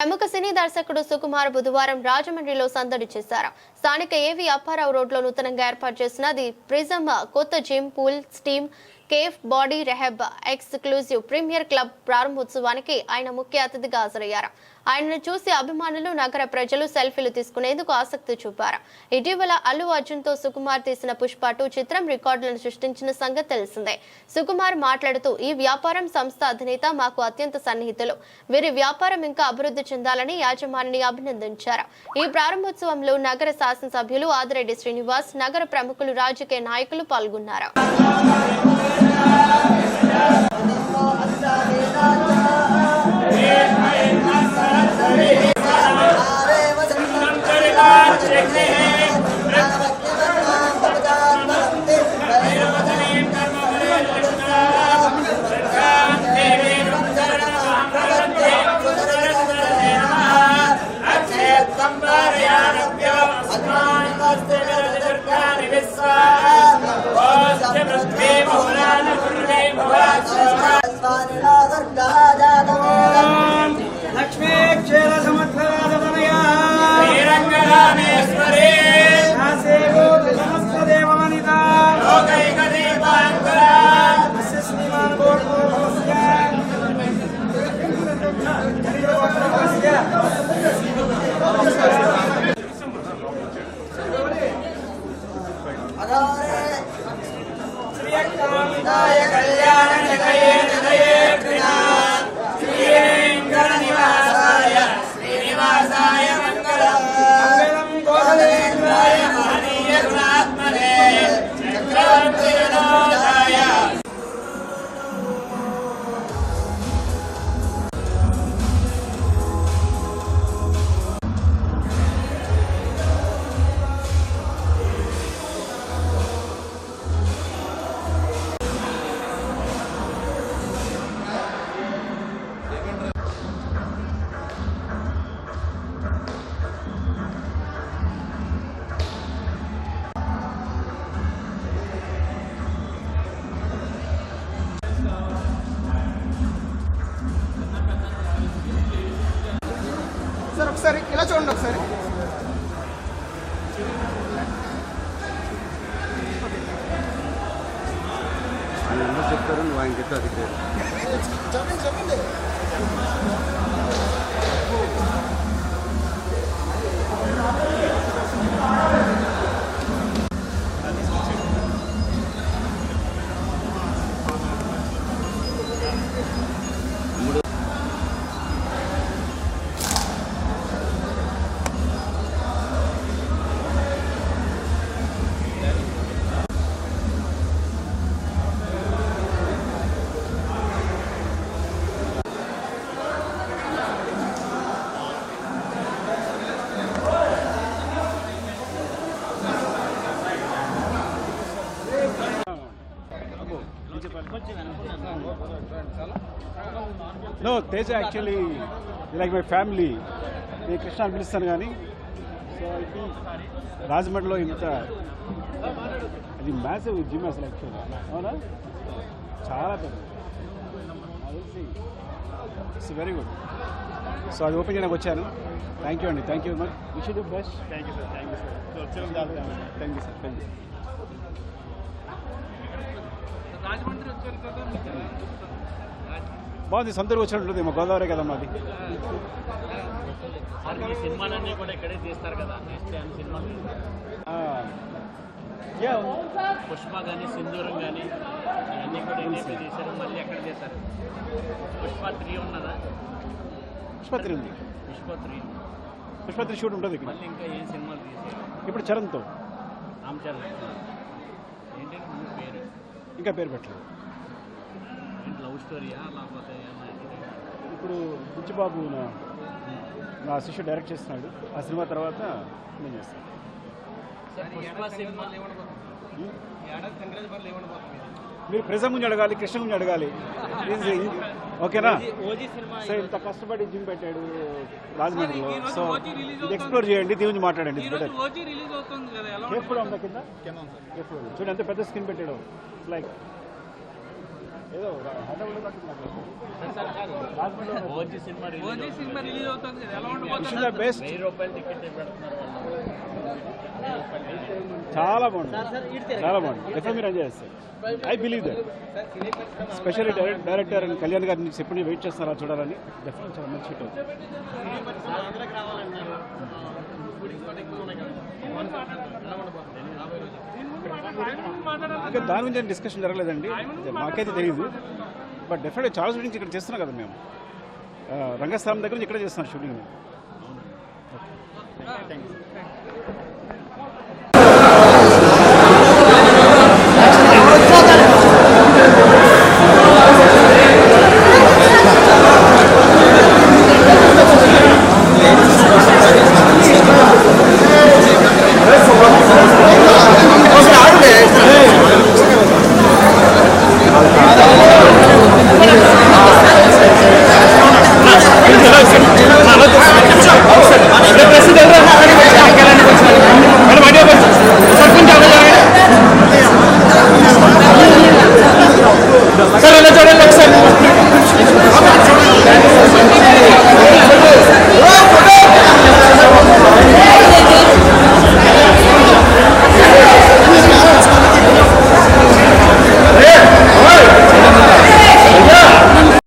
ప్రముఖ సినీ దర్శకుడు సుకుమార్ బుధవారం రాజమండ్రిలో సందడి చేశారు. స్థానిక ఏవి అప్పారావు రోడ్లో నూతనంగా ఏర్పాటు చేసిన ది ప్రిజమ్ కొత్త gym, pool, steam cafe, body rehab exclusive premier club ప్రారంభోత్సవానికి ఆయన ముఖ్య అతిథిగా హాజరయ్యారు. ఆయనను చూసి అభిమానులు, నగర ప్రజలు సెల్ఫీలు తీసుకునేందుకు ఆసక్తి చూపారు. ఇటీవల అల్లు అర్జున్ తో సుకుమార్ తీసిన పుష్ప 2 చిత్రం రికార్డులను సృష్టించిన సంగతి తెలిసిందే. సుకుమార్ మాట్లాడుతూ, ఈ వ్యాపారం సంస్థ అధినేత మాకు అత్యంత సన్నిహితులు. వీరి వ్యాపారం ఇంకా అభివృద్ధి చెందాలని యాజమాన్యాన్ని అభినందించారు. ఈ ప్రారంభోత్సవంలో నగర శాసనసభ్యులు ఆదిరెడ్డి శ్రీనివాస్, నగర ప్రముఖులు, రాజకీయ నాయకులు పాల్గొన్నారు. लक्ष्मी क्षेत्र समर्थराधनया समस्त देववनिता श्रीमान कल्याण ఒకసారి ఇలా చూడండి. ఒకసారి చెప్తారు, నువ్వు ఆయన చెప్తే అది చెప్పండి. No, Teja actually like my family. నేను కృష్ణ అని పిలుస్తాను కానీ సో ఐ థింక్ రాజమండ్రిలో ఇంత అది మ్యాసివ్ జిమ్ అసలు యాక్చువల్గా అవునా, చాలా పెద్ద. It's very good. సో అది ఓపెన్ చేయడానికి వచ్చాను. థ్యాంక్ యూ అండి, thank you very much. Wish you the best. Thank you sir. Thank you sir. Thank you sir. Thank you. బాగుంది, సొంతూరు వచ్చినట్టుంది. మా గోదావరి కదా మాది. సినిమాలన్నీ కూడా ఇక్కడే తీస్తారు కదా. పుష్ప కానీ, సింధూరం కానీ అన్నీ కూడా ఇక్కడే తీశారు. మళ్ళీ ఎక్కడ చేశారు? పుష్ప 3 ఉన్నదా? పుష్ప 3 ఉంది. పుష్ప 3 షూట్ ఉంటుంది ఇక్కడ. మళ్ళీ ఇంకా ఏం సినిమాలు తీశారు ఇప్పుడు? చరణ్తో. రామ్ చరణ్. ఏంటి పేరు? ఇంకా పేరు పెట్టలేదు. ఏంటి, లవ్ స్టోరీయా లేకపోతే? ఇప్పుడు బుచ్చిబాబు నా శిష్యుడు డైరెక్ట్ చేస్తున్నాడు. ఆ సినిమా తర్వాత నేను చేస్తాను. మీరు ప్రెజం గురించి అడగాలి, కృష్ణ గురించి అడగాలి. ఓకేనా? సో ఇంత కష్టపడి జిమ్ పెట్టాడు రాజమండ్రిలో. సో ఇది ఎక్స్ప్లోర్ చేయండి, దీని గురించి మాట్లాడండి. కేఫ్లో ఉందా కింద? చూడండి ఎంత పెద్ద స్క్రీన్ పెట్టాడు. లైక్ ఏదో హైదరాబాద్లో ఓజీ సినిమా రిలీజ్ అవుతుంది కదా, ఎలా విష్ ద బెస్ట్. 1000 రూపాయల టికెట్ పెడుతున్నారు వాళ్ళు. చాలా బాగుంది, చాలా బాగుంది. డెఫినెట్ మీరు ఎంజాయ్ చేస్తారు. I believe that. Specially director and Kalyan గారి నుంచి ఎప్పుడు వెయిట్ చేస్తున్నారా చూడాలని. డెఫినెట్ చాలా మంచి హిట్ అవుతుంది. ఇంకా దాని గురించి డిస్కషన్ జరగలేదండి, మాకైతే తెలియదు. బట్ డెఫినెట్గా చాలా షూటింగ్స్ ఇక్కడ చేస్తున్నాం కదా మేము. రంగస్థలం దగ్గర నుంచి ఇక్కడ చేస్తున్నాం షూటింగ్. Okay, thank you.